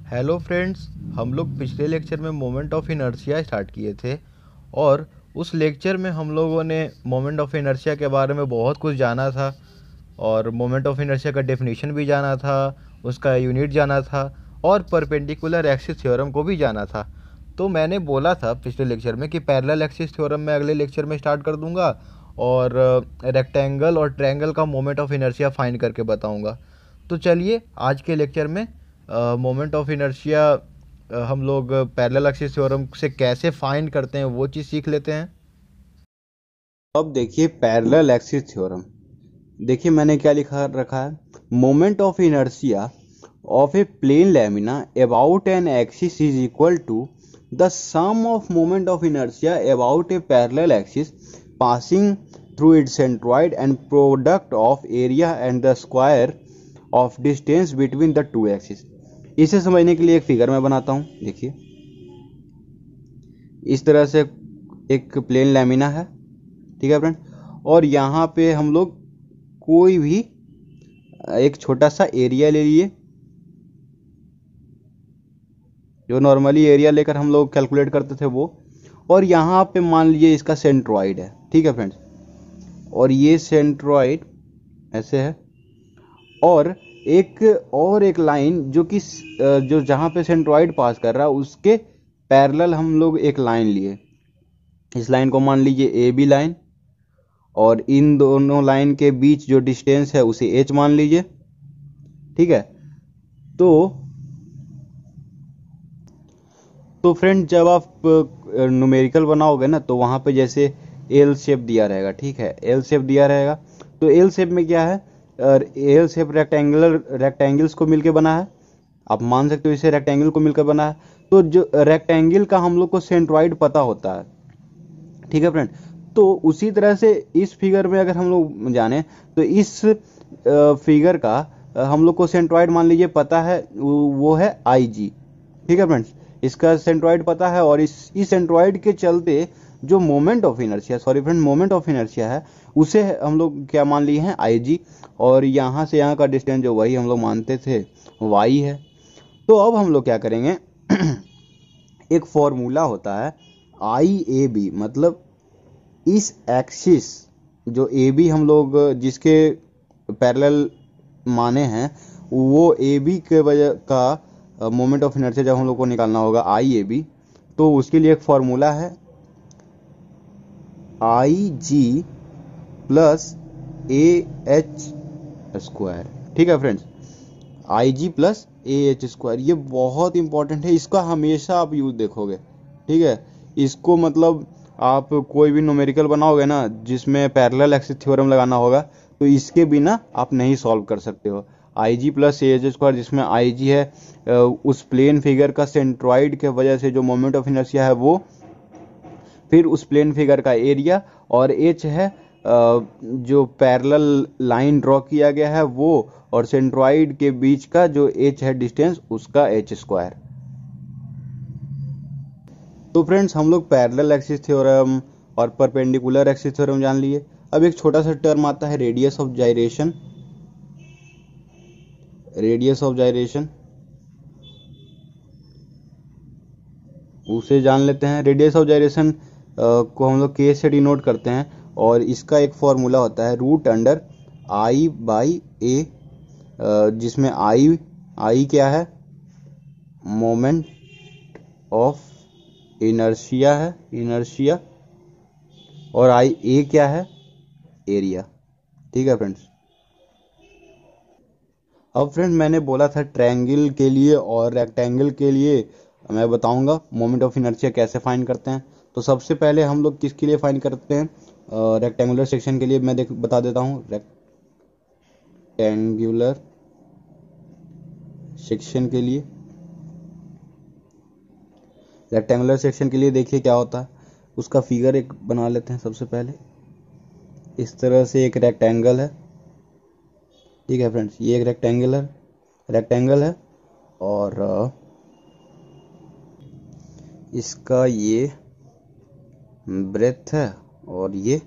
Hello friends, हम लोग पिछले लेक्चर में मोमेंट ऑफ इनर्शिया स्टार्ट किए थे और उस लेक्चर में हम लोगों ने मोमेंट ऑफ इनर्शिया के बारे में बहुत कुछ जाना था और मोमेंट ऑफ इनर्शिया का डेफिनेशन भी जाना था, उसका यूनिट जाना था और परपेंडिकुलर एक्सिस थ्योरम को भी जाना था। तो मैंने बोला था पिछले लेक्चर में कि पैरेलल एक्सिस थ्योरम मैं अगले लेक्चर में स्टार्ट कर दूंगा और रेक्टेंगल और ट्रायंगल का मोमेंट ऑफ इनर्शिया फाइंड करके बताऊंगा। तो चलिए आज के लेक्चर में मोमेंट ऑफ इनर्शिया हम लोग पैरेलल एक्सिस थ्योरम से कैसे फाइंड करते हैं वो चीज़ सीख लेते हैं। अब देखिए पैरेलल एक्सिस थ्योरम। देखिए मैंने क्या लिखा रखा है, moment of inertia of a plane lamina about an axis is equal to the sum of moment of inertia about a parallel axis passing through its centroid and product of area and the square of distance between the two axis. इसे समझने के लिए एक figure मैं बनाता हूं। देखिए इस तरह से एक प्लेन लैमिना है, ठीक है फ्रेंड, और यहाँ पे हम लोग कोई भी एक छोटा सा एरिया ले लिए, जो नॉर्मली एरिया लेकर हम लोग कैलकुलेट करते थे वो, और यहाँ पे मान लीजिए इसका सेंट्रॉइड है, ठीक है फ्रेंड्स, और ये सेंट्रॉइड ऐसे है और एक लाइन जो कि जो जहाँ पे सेंट्रॉइड पास कर रहा है उसके पैरेलल हम लोग एक लाइन लिए। इस लाइन को मान लीजिए ए बी लाइन, और इन दोनों लाइन के बीच जो डिस्टेंस है उसे एच मान लीजिए, ठीक है। तो फ्रेंड जब आप न्यूमेरिकल बनाओगे ना तो वहां पे जैसे एल शेप दिया रहेगा, ठीक है, एल शेप दिया रहेगा। तो एल शेप में क्या है, एल शेप रेक्टेंगल्स को मिलकर बना है, आप मान सकते हो इसे रेक्टेंगल को मिलकर बना है। तो जो रेक्टेंगल का हम लोग को सेंट्रॉइड पता होता है, ठीक है फ्रेंड। तो उसी तरह से इस फिगर में अगर हम लोग जाने तो इस फिगर का हम लोग को सेंट्रॉइड मान लीजिए पता है, वो है आई जी, ठीक है फ्रेंड्स। इसका सेंट्रॉइड पता है और इस सेंट्रॉइड के चलते जो moment of inertia, sorry friend, moment of inertia है उसे हम लोग क्या मान लिए हैं, आई जी, और यहाँ से यहाँ का डिस्टेंस जो वही हम लोग मानते थे वाई है। तो अब हम लोग क्या करेंगे एक फॉर्मूला होता है आई ए बी, मतलब इस एक्सिस जो ए बी हम लोग जिसके पैरेलल माने हैं वो ए बी के वजह का मोमेंट ऑफ इनर्शिया जब हम लोग को निकालना होगा आई ए बी, तो उसके लिए एक फॉर्मूला है I G plus A H square, ठीक है friends, I G plus A H square. ये बहुत इंपॉर्टेंट है, इसका हमेशा आप यूज देखोगे, ठीक है। इसको मतलब आप कोई भी न्यूमेरिकल बनाओगे ना जिसमें पैरेलल एक्सिस थ्योरम लगाना होगा तो इसके बिना आप नहीं सॉल्व कर सकते हो। आई G plus A H square, जिसमें आई जी है उस प्लेन फिगर का सेंट्रॉइड के वजह से जो मोमेंट ऑफ इनर्शिया है वो, फिर उस प्लेन फिगर का एरिया, और एच है जो पैरेलल लाइन ड्रॉ किया गया है वो, और सेंट्रॉइड के बीच का जो एच है डिस्टेंस उसका एच स्क्वायर। तो फ्रेंड्स हम लोग पैरेलल एक्सिस थ्योरम और परपेंडिकुलर एक्सिस थ्योरम जान लिए। अब एक छोटा सा टर्म आता है रेडियस ऑफ जाइरेशन। रेडियस ऑफ जाइरेशन उसे जान लेते हैं। रेडियस ऑफ जाइरेशन को हम लोग के से डिनोट करते हैं, और इसका एक फॉर्मूला होता है रूट अंडर आई बाई ए, जिसमें आई क्या है, मोमेंट ऑफ इनर्शिया है, इनर्शिया, और आई ए क्या है, एरिया, ठीक है फ्रेंड्स। अब फ्रेंड मैंने बोला था ट्रायंगल के लिए और रेक्टेंगल के लिए मैं बताऊंगा मोमेंट ऑफ इनर्शिया कैसे फाइंड करते हैं। तो सबसे पहले हम लोग किसके लिए फाइंड करते हैं, रेक्टेंगुलर सेक्शन के लिए मैं बता देता हूँ। रेक्टेंगुलर सेक्शन के लिए, रेक्टेंगुलर सेक्शन के लिए देखिए क्या होता है, उसका फिगर एक बना लेते हैं। सबसे पहले इस तरह से एक रेक्टेंगल है, ठीक है फ्रेंड्स, ये एक रेक्टेंगल है और इसका ये ब्रेथ है और ये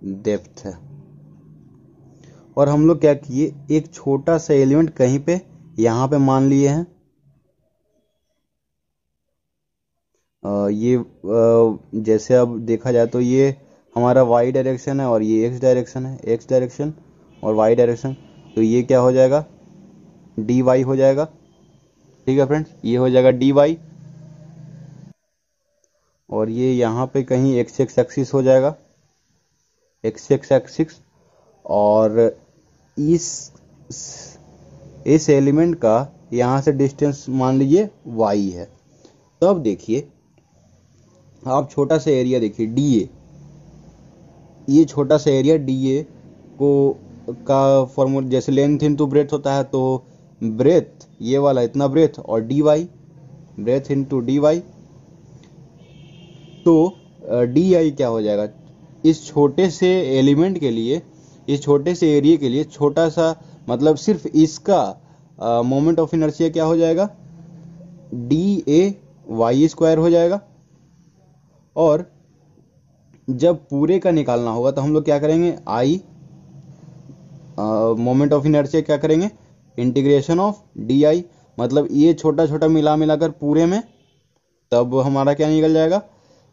डेप्थ है। और हम लोग क्या किए, एक छोटा सा एलिमेंट कहीं पे यहाँ पे मान लिए हैं, ये जैसे अब देखा जाए तो ये हमारा वाई डायरेक्शन है और ये एक्स डायरेक्शन है, एक्स डायरेक्शन और वाई डायरेक्शन। तो ये क्या हो जाएगा, डी वाई हो जाएगा। ठीक है फ्रेंड्स, ये हो जाएगा डी वाई। और ये यहाँ पे कहीं एक्स एक्स एक्सिस हो जाएगा, एक्स एक्स एक्सिस। और इस एलिमेंट का यहाँ से डिस्टेंस मान लीजिए y है। तो अब देखिए, आप छोटा सा एरिया देखिए डी ए, ये छोटा सा एरिया डी ए को का फॉर्मूला जैसे लेंथ इनटू ब्रेथ होता है, तो ब्रेथ ये वाला इतना ब्रेथ और D Y, breadth into D Y. तो डी आई क्या हो जाएगा, इस छोटे से एलिमेंट के लिए, इस छोटे से एरिया के लिए छोटा सा मतलब सिर्फ इसका मोमेंट ऑफ इनर्शिया क्या हो जाएगा, डी ए वाई स्क्वायर हो जाएगा। और जब पूरे का निकालना होगा तो हम लोग क्या करेंगे, आई मोमेंट ऑफ इनर्शिया क्या करेंगे, इंटीग्रेशन ऑफ डी आई, मतलब ये छोटा छोटा मिला मिलाकर पूरे में, तब हमारा क्या निकल जाएगा,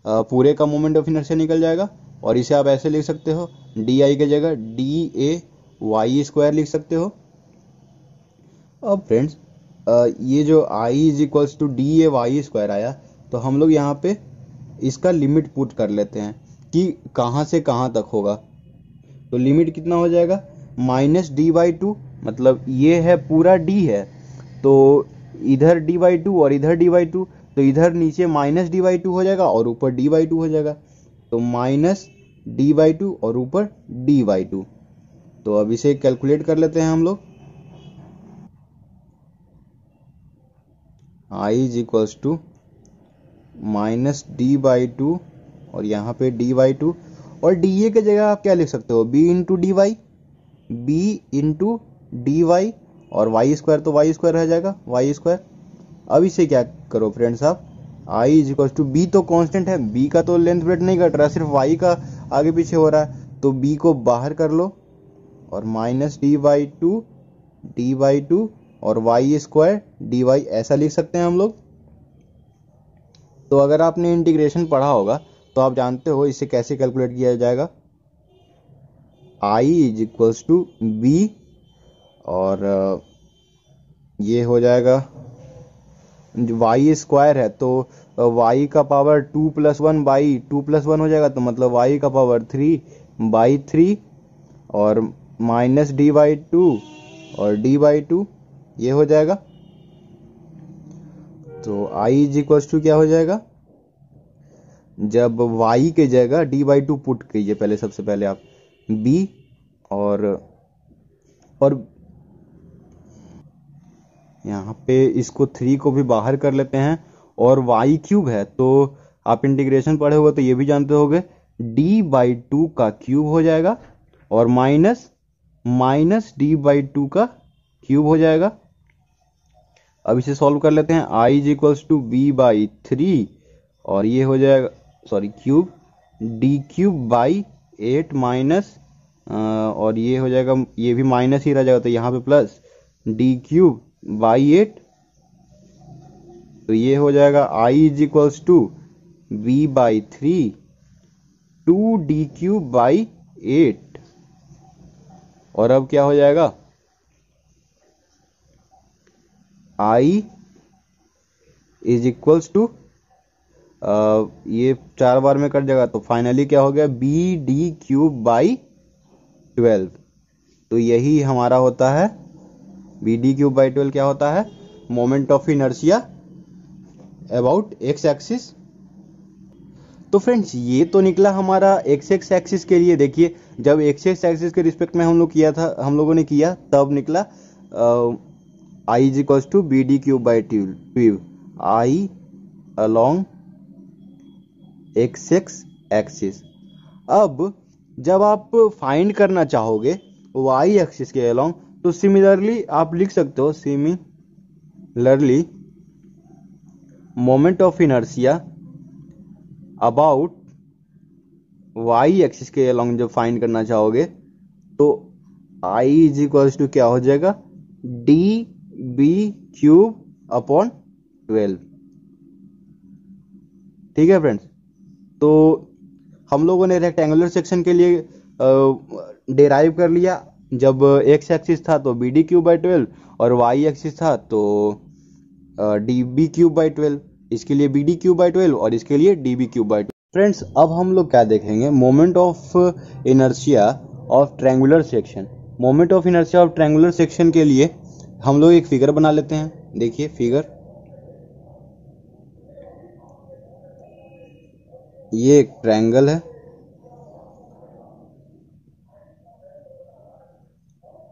पूरे का मोमेंट ऑफ इनर्शिया निकल जाएगा। और इसे आप ऐसे लिख सकते हो, डी आई की जगह डी ए वाई स्क्वायर लिख सकते हो। अब फ्रेंड्स, ये जो I is equals to D A Y square आया, तो हम लोग यहाँ पे इसका लिमिट पुट कर लेते हैं कि कहाँ से कहाँ तक होगा। तो लिमिट कितना हो जाएगा, माइनस डी बाई टू, मतलब ये है पूरा डी है, तो इधर डी बाई टू और इधर डी बाई टू, तो इधर नीचे माइनस डी बाई टू हो जाएगा और ऊपर डी बाई टू हो जाएगा। तो माइनस डी बाई टू और ऊपर डी बाई टू। तो अब इसे कैलकुलेट कर लेते हैं हम लोग। I is equals to minus D by two और यहाँ पे डी बाई टू, और डी ए की जगह आप क्या लिख सकते हो, B into D Y, B into D Y, और वाई स्क्वायर तो वाई स्क्वायर रह जाएगा, वाई स्क्वायर। अब इसे क्या करो फ्रेंड्स आप, आई इज इक्वल टू, बी तो कांस्टेंट है, बी का तो लेंथ ब्रेथ नहीं घट रहा, सिर्फ वाई का आगे पीछे हो रहा है, तो बी को बाहर कर लो और माइनस डी बाई टू और वाई स्क्वायर डी वाई, ऐसा लिख सकते हैं हम लोग। तो अगर आपने इंटीग्रेशन पढ़ा होगा तो आप जानते हो इसे कैसे कैलकुलेट किया जाएगा। I is equals to B, और ये हो जाएगा वाई स्क्वायर है, तो वाई का पावर 2+1 बाई 2+1 हो जाएगा, तो मतलब वाई का पावर 3/3 और माइनस डी बाई टू और डी बाई टू, ये हो जाएगा। तो आई इज इक्वल्स टू क्या हो जाएगा, जब y के जगह डी बाई टू पुट कीजिए पहले, सबसे पहले आप b, और यहाँ पे इसको 3 को भी बाहर कर लेते हैं, और y क्यूब है, तो आप इंटीग्रेशन पढ़े होगे तो ये भी जानते होगे, d बाई टू का क्यूब हो जाएगा और माइनस डी बाई टू का क्यूब हो जाएगा। अब इसे सॉल्व कर लेते हैं, i is equals to B by 3 और ये हो जाएगा, sorry cube, D cube by 8 minus, और ये हो जाएगा, ये भी माइनस ही रह जाएगा, तो यहाँ पे प्लस डी क्यूब बाई 8। तो ये हो जाएगा i is equals to B by 3 two D cube by 8। और अब क्या हो जाएगा, i इज इक्वल्स टू, ये 4 बार में कट जाएगा, तो फाइनली क्या हो गया, बी डी क्यूब बाई 12। तो यही हमारा होता है, बी डी क्यूब बाई 12 क्या होता है, moment of inertia about x axis. तो फ्रेंड्स, ये तो निकला हमारा एक्स एक्स एक्सिस के लिए। देखिए, जब एक्स एक्स एक्सिस के रिस्पेक्ट में हम लोगों ने किया, तब निकला I is equals to B D cube by 12, I along X X axis. अब जब आप फाइंड करना चाहोगे वाई एक्सिस के अलोंग, तो सिमिलरली आप लिख सकते हो, similarly moment of inertia about Y axis के अलोंग जब फाइंड करना चाहोगे, तो आई इज इक्वल्स टू क्या हो जाएगा, डी बी क्यूब अपॉन 12। ठीक है फ्रेंड्स। तो हम लोगों ने रेक्टेंगुलर सेक्शन के लिए डेराइव कर लिया। जब एक्स एक्सिस था तो बी डी क्यूब बाई 12 और वाई एक्सिस था तो डी बी क्यूब बाई 12। इसके लिए बी डी क्यूब बाई 12 और इसके लिए D B cube by 12। Friends अब हम लोग क्या देखेंगे, moment of inertia of triangular section. Moment of inertia of triangular section के लिए हम लोग एक फिगर बना लेते हैं। देखिए फिगर, ये एक ट्रायंगल है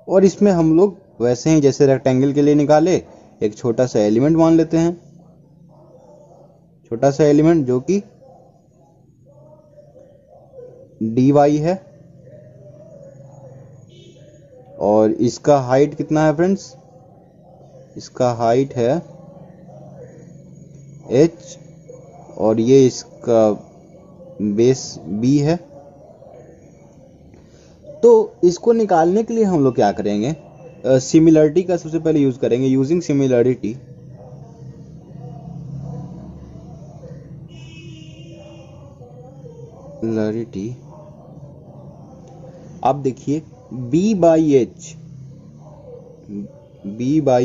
और इसमें हम लोग वैसे ही जैसे रेक्टेंगल के लिए निकाले एक छोटा सा एलिमेंट मान लेते हैं। छोटा सा एलिमेंट जो कि डी वाई है और इसका हाइट कितना है फ्रेंड्स, इसका हाइट है h और ये इसका बेस b है। तो इसको निकालने के लिए हम लोग क्या करेंगे, सिमिलरिटी का सबसे पहले यूज करेंगे। यूजिंग सिमिलरिटी, अब देखिए b by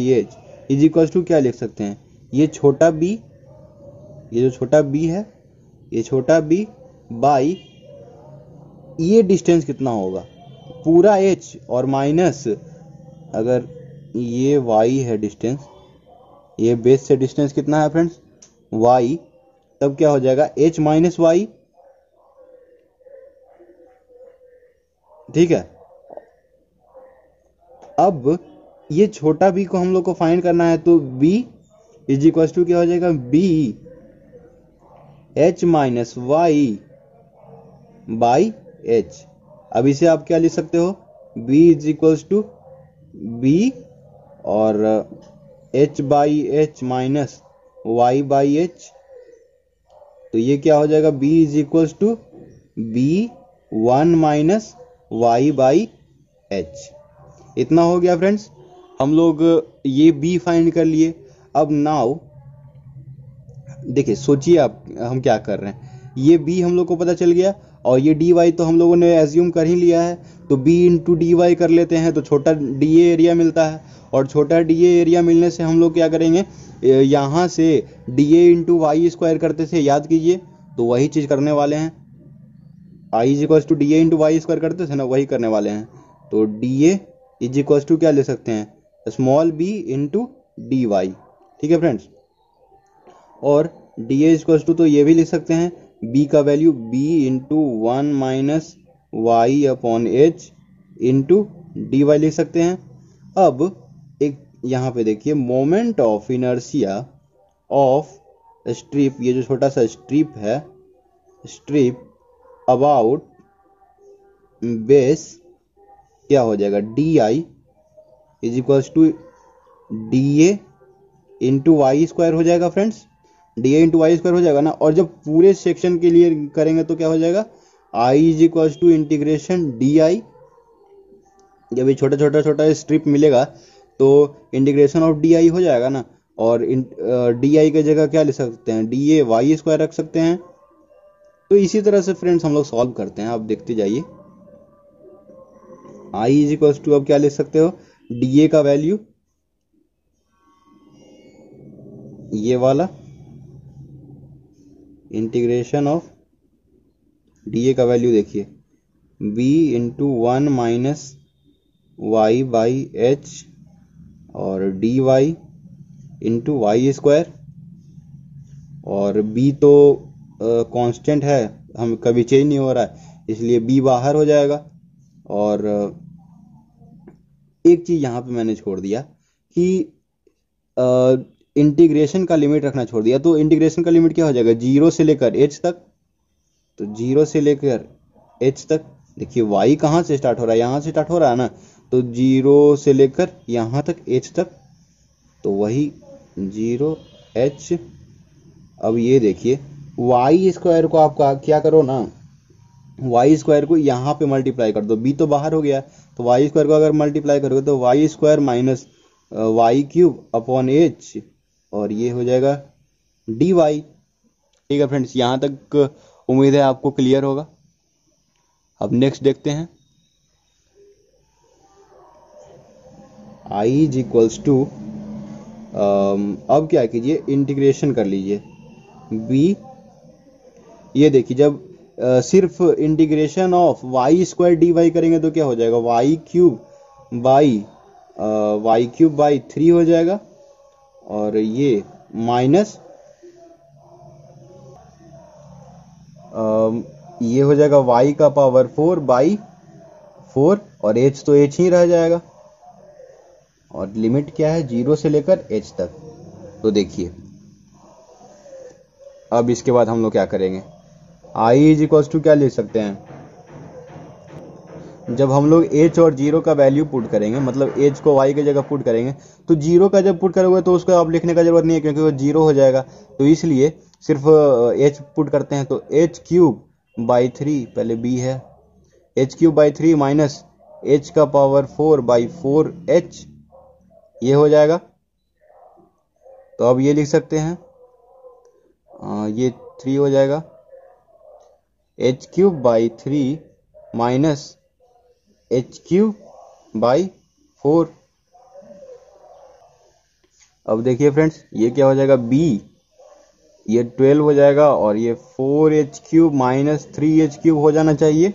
H is equal to क्या लिख सकते हैं, ये छोटा b, ये जो छोटा b है, ये छोटा b बाई ये डिस्टेंस कितना होगा पूरा h और माइनस, अगर ये y है डिस्टेंस, ये बेस से डिस्टेंस कितना है फ्रेंड्स y, तब क्या हो जाएगा h माइनस y। ठीक है, अब ये छोटा b को हम लोग को फाइंड करना है तो b इज इक्वल टू क्या हो जाएगा, b h minus y by h। अब इसे आप क्या लिख सकते हो, b is equal to b और h by h minus y by h। तो ये क्या हो जाएगा, b is equal to b 1 minus y by h। इतना हो गया फ्रेंड्स, हम लोग ये b फाइंड कर लिए। अब नाउ देखिए, सोचिए आप हम क्या कर रहे हैं, ये b हम लोग को पता चल गया और ये dy तो हम लोगों ने एज्यूम कर ही लिया है, तो b इंटू डी वाई कर लेते हैं तो छोटा dA एरिया मिलता है और छोटा dA एरिया मिलने से हम लोग क्या करेंगे, यहाँ से dA इंटू वाई स्क्वायर करते थे, याद कीजिए, तो वही चीज़ करने वाले हैं। i is equal to dA into Y square करते थे ना, वही करने वाले हैं। तो dA इज इक्वल टू क्या ले सकते हैं, small b into D Y. ठीक है फ्रेंड्स, और dA इज इक्वल टू तो ये भी लिख सकते हैं, b का value b into 1 minus Y upon H into D Y लिख सकते हैं। अब एक यहाँ पे देखिए, moment of inertia of strip, ये जो छोटा सा स्ट्रिप है, स्ट्रिप अबाउट बेस क्या हो जाएगा, D I is equal to D A into Y square हो जाएगा friends, D A into Y square हो जाएगा ना। और जब पूरे सेक्शन के लिए करेंगे तो क्या हो जाएगा, I is equal to integration D I. जब ये छोटा छोटा छोटा स्ट्रिप मिलेगा तो इंटीग्रेशन ऑफ डी आई हो जाएगा ना, और डी आई की जगह क्या ले सकते हैं, डी ए वाई स्क्वायर रख सकते हैं। तो इसी तरह से फ्रेंड्स हम लोग सॉल्व करते हैं, आप देखते जाइए। आई इज इक्वल टू अब क्या ले सकते हो, डी ए का वैल्यू ये वाला इंटीग्रेशन ऑफ डी ए का वैल्यू देखिए, b into 1 minus Y by H और D Y into Y square, और b तो कांस्टेंट है, हम कभी चेंज नहीं हो रहा है, इसलिए b बाहर हो जाएगा। और एक चीज यहाँ पे मैंने छोड़ दिया कि इंटीग्रेशन का लिमिट रखना छोड़ दिया। तो इंटीग्रेशन का लिमिट क्या हो जाएगा, 0 से लेकर h तक। तो 0 से लेकर h तक, देखिए y कहाँ से स्टार्ट हो रहा है, यहाँ से स्टार्ट हो रहा है ना, तो 0 से लेकर यहाँ तक h तक, तो वही 0h। अब ये देखिए, y स्क्वायर को आप क्या करो ना, y स्क्वायर को यहाँ पे मल्टीप्लाई कर दो, b तो बाहर हो गया, तो y स्क्वायर को अगर मल्टीप्लाई करोगे तो y square minus Y cube upon h, और ये हो जाएगा dy। ठीक है फ्रेंड्स, यहाँ तक उम्मीद है आपको क्लियर होगा। अब नेक्स्ट देखते हैं। I इज इक्वल्स टू, अब क्या कीजिए, इंटीग्रेशन कर लीजिए b। ये देखिए, जब सिर्फ integration of Y square D Y करेंगे तो क्या हो जाएगा, वाई क्यूब बाई 3 हो जाएगा, और ये माइनस ये हो जाएगा y का पावर 4 बाई 4, और h तो h ही रह जाएगा, और लिमिट क्या है, 0 से लेकर h तक। तो देखिए अब इसके बाद हम लोग क्या करेंगे, I इज इक्वल्स टू क्या लिख सकते हैं, जब हम लोग h और 0 का वैल्यू पुट करेंगे, मतलब h को y की जगह पुट करेंगे, तो 0 का जब पुट करोगे तो उसको अब लिखने का जरूरत नहीं है, क्योंकि वो 0 हो जाएगा। तो इसलिए सिर्फ h पुट करते हैं, तो h क्यूब बाई 3, पहले b है, h cube by 3 minus h का पावर 4 बाई 4h, ये हो जाएगा। तो अब ये लिख सकते हैं, ये 3 हो जाएगा, h cube by 3 minus h cube by 4। अब देखिए फ्रेंड्स, ये क्या हो जाएगा, b, ये 12 हो जाएगा, और ये 4h cube minus 3h cube हो जाना चाहिए।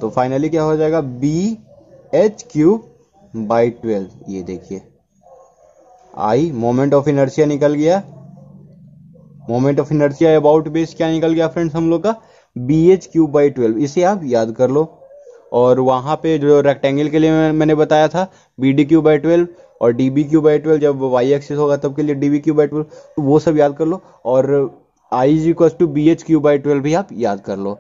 तो फाइनली क्या हो जाएगा, bh क्यूब बाई 12। ये देखिए I मोमेंट ऑफ इनर्शिया निकल गया, moment of inertia about base क्या निकल गया फ्रेंड्स हम लोग का, bh क्यूब बाई 12। इसे आप याद कर लो, और वहां पे जो रेक्टेंगल के लिए मैंने बताया था bd क्यूब बाई 12 और db क्यूब बाई 12, जब y एक्सिस होगा तब के लिए db क्यूब बाई 12, तो वो सब याद कर लो, और I is equal to bh cube by 12 भी आप याद कर लो।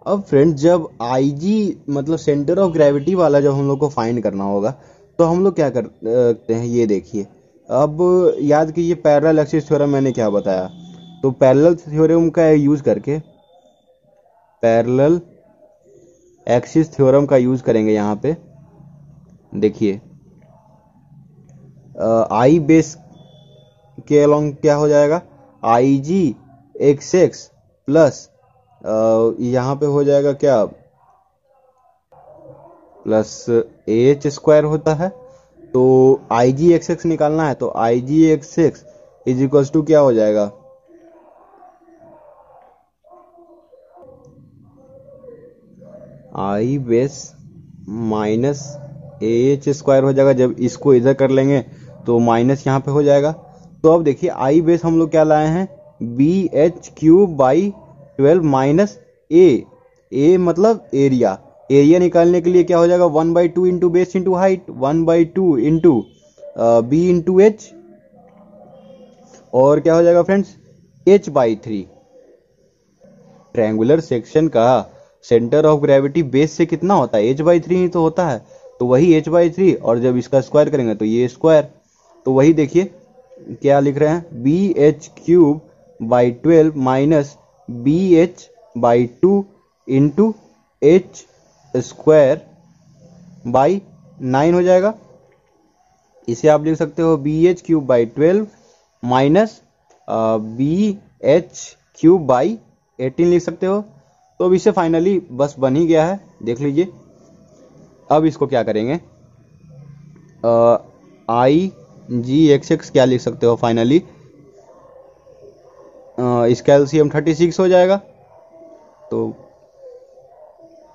अब फ्रेंड्स, जब IG मतलब सेंटर ऑफ ग्रेविटी वाला जब हम लोग को फाइंड करना होगा, तो हम लोग क्या करते हैं, ये देखिए, अब याद कीजिए पैरेलल एक्सिस थ्योरम मैंने क्या बताया। तो पैरेलल थ्योरम का यूज करके, पैरेलल एक्सिस थ्योरम का यूज करेंगे यहाँ पे। देखिए I बेस के अलोंग क्या हो जाएगा, IG XX प्लस यहाँ पे हो जाएगा क्या, प्लस AH स्क्वायर होता है। तो IG XX निकालना है, तो IG XX is equals to क्या हो जाएगा, I base minus AH square हो जाएगा। जब इसको इधर कर लेंगे तो माइनस यहाँ पे हो जाएगा। तो अब देखिए I बेस हम लोग क्या लाए हैं, BH cube by 12 minus A मतलब एरिया। एरिया निकालने के लिए क्या हो जाएगा, 1/2 into base into height, 1/2 into B into H, और क्या हो जाएगा फ्रेंड्स, H/3। ट्रायंगुलर सेक्शन का सेंटर ऑफ ग्रेविटी बेस से कितना होता है, H/3 ही तो होता है, तो वही H/3, और जब इसका स्क्वायर करेंगे तो ये स्क्वायर। तो वही देखिए क्या लिख रहे हैं, BH cube by 12 minus BH/2 into H square by 9 हो जाएगा। इसे आप लिख सकते हो BH cube by 12 minus BH cube by 18 लिख सकते हो। तो अब इसे फाइनली बस बन ही गया है, देख लीजिए। अब इसको क्या करेंगे, IG XX क्या लिख सकते हो फाइनली, इसका LCM 36 हो जाएगा। तो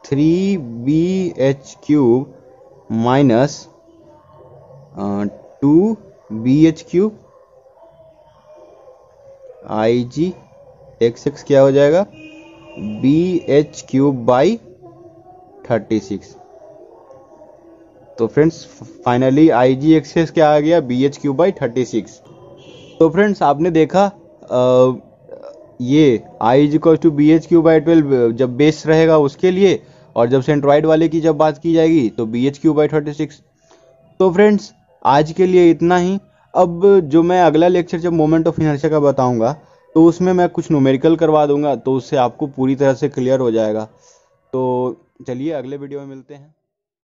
3BH cube minus 2BH cube, IG XX क्या हो जाएगा, BH क्यूब बाई 36। तो फ्रेंड्स फाइनली IG XX क्या आ गया, BH क्यूब बाई 36। तो फ्रेंड्स आपने देखा ये I is equal to BH cube by 12 जब बेस रहेगा उसके लिए, और जब सेंट्रॉइड वाले की जब बात की जाएगी तो BH क्यूब बाई 36। तो फ्रेंड्स आज के लिए इतना ही। अब जो मैं अगला लेक्चर जब मोमेंट ऑफ इनर्शिया का बताऊंगा तो उसमें मैं कुछ न्यूमेरिकल करवा दूंगा, तो उससे आपको पूरी तरह से क्लियर हो जाएगा। तो चलिए अगले वीडियो में मिलते हैं।